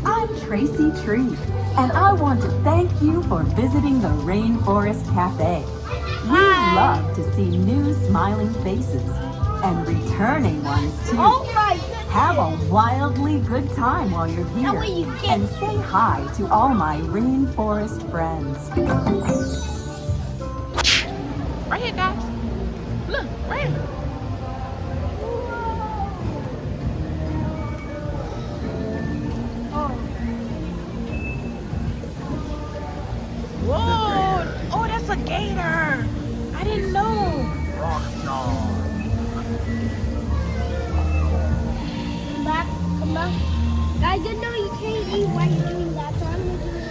I'm Tracy Tree, and I want to thank you for visiting the Rainforest Cafe. We love to see new smiling faces and returning ones too. Oh my goodness! Have a wildly good time while you're here, and say hi to all my Rainforest friends. Right here, guys. Look, right here. Whoa! Oh, that's a gator. I didn't know. Come back. Guys, you know you can't eat while you're doing that, so I'm gonna do it.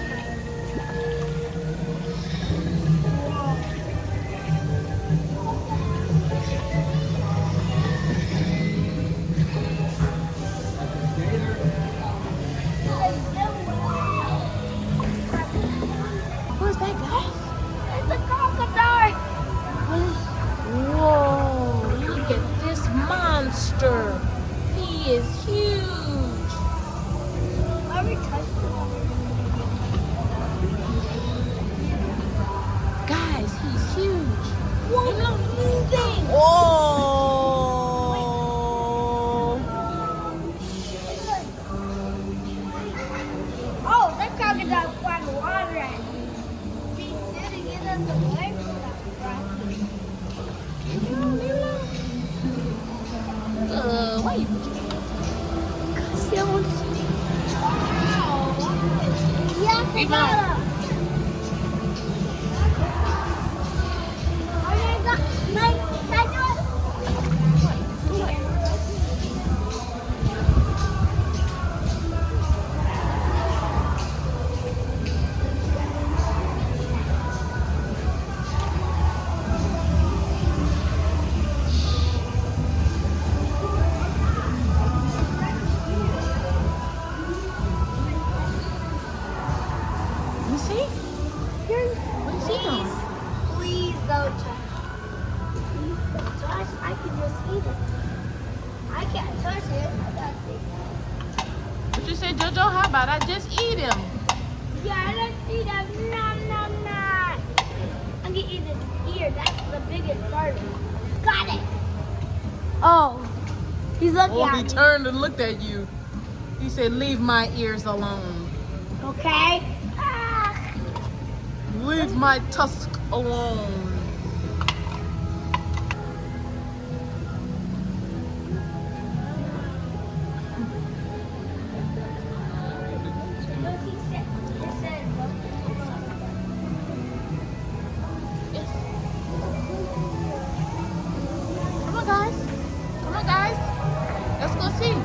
Who's that guy? It's a crocodile. Whoa! Look at this monster. He is huge. I already touched it. Guys, he's huge. Whoa, Look. moving. Whoa! Oh, that crocodile's flying water at me. He's sitting in the water. Why you? Yeah, Please don't touch. Please don't touch. I can just eat it. I can't touch it. What you say, JoJo? How about I just eat him? Yeah, let's eat him. Nom, nom, nom. I'm gonna eat his ear. That's the biggest part. Got it. Oh, he's looking Oh, at he me. turned and looked at you. He said, "Leave my ears alone. Okay. Leave my tusk alone." Come on, guys. Come on, guys. Let's go see.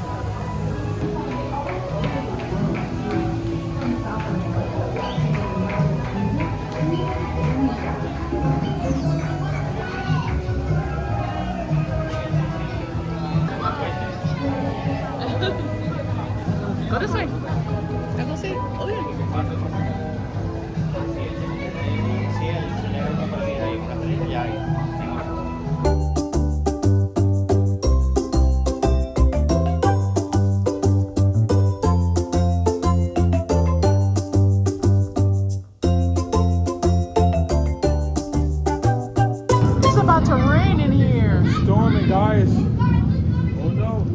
Go this way. Let's go see. Oh, yeah. It's about to rain in here. Storming, guys. Oh no.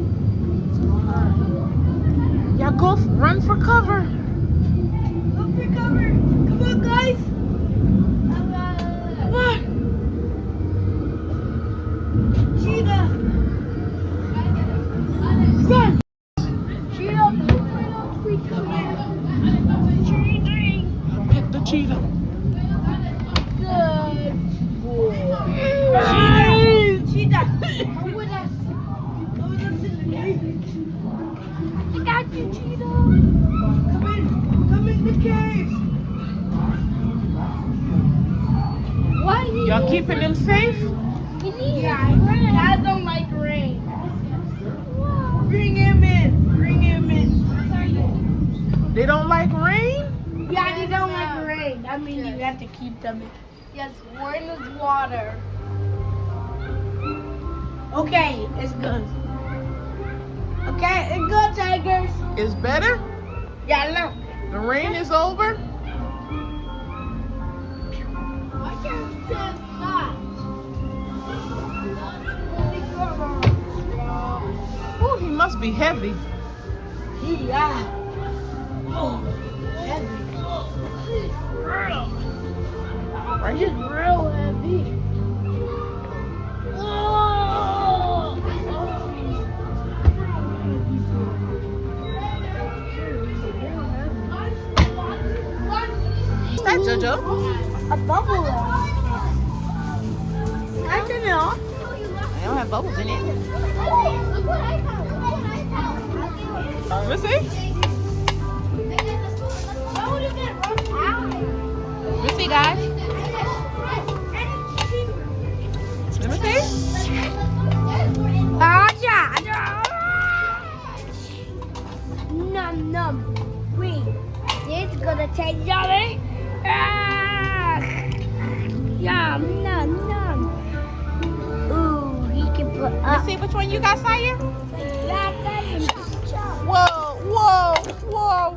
Y'all go run for cover. Look for cover. Come on, guys. Come on. Cheetah. Run. Cheetah. Hit the cheetah. Good. Cheetah. Come with us. Come with us in the cave. I got you, Cheetah. Come in the cave. What? Y'all keeping them safe? Yeah, I don't like rain. Bring him in. Bring him in. They don't like rain? Yeah, they don't like rain. That means you have to keep them in. Yes, we're in this water. Okay, it's good. Okay, it's good, tigers. It's better? Yeah, look. The rain is over. I can't say that. Oh, he must be heavy. Yeah. Oh, heavy. Right here. Real heavy. What's that, JoJo? A bubble wrap. I don't know. They don't have bubbles in it. Look what I found. Let me see. Let me see, guys. Let me see. Num num. Wait, this is gonna taste yummy. Yum num num. Ooh, he can put Let's up. see which one you got, Sire. Whoa. Whoa, whoa,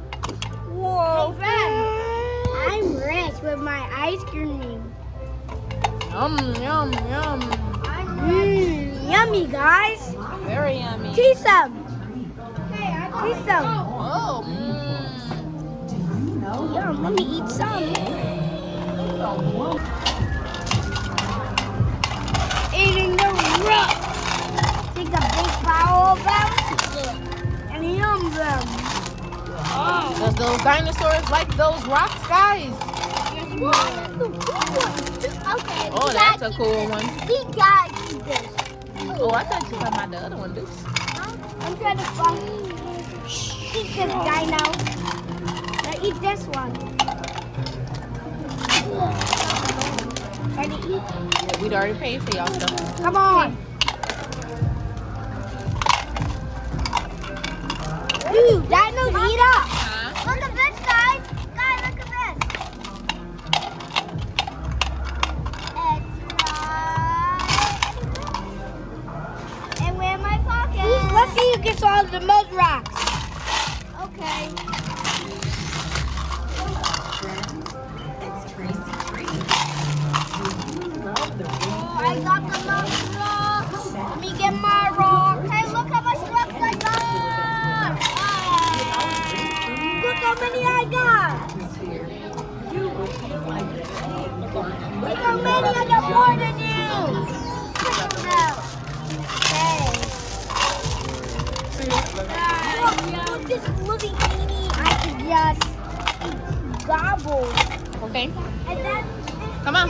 whoa, whoa. I'm rich with my ice cream. Yum, yum, yum. Yummy, guys. Very yummy. Taste some. Taste some. Oh, Yum, let me eat some. Eating the rock. Take a big bowl of them and yum them. Does those dinosaurs like those rocks, guys? Okay. Oh, that's a cool one. He got eat this. Oh, I thought you were talking about the other one, Deuce. I'm trying to find. Eat this dino. Now eat this one. Try to eat. We'd already paid for y'all stuff. Come on. Dude, dinos eat up. Look at this, guys. Guys, look at this. It's right. And where my pocket? Let's see who gets all the most rocks. Okay. It's Tracy Tree. You love the I got the most rocks. Let me get my rock. Hey, look how much rocks I got. Look how many I got. Look how many I got more than you. Check them out. Hey. Look, this little teeny I can just gobble. Okay, And then come on.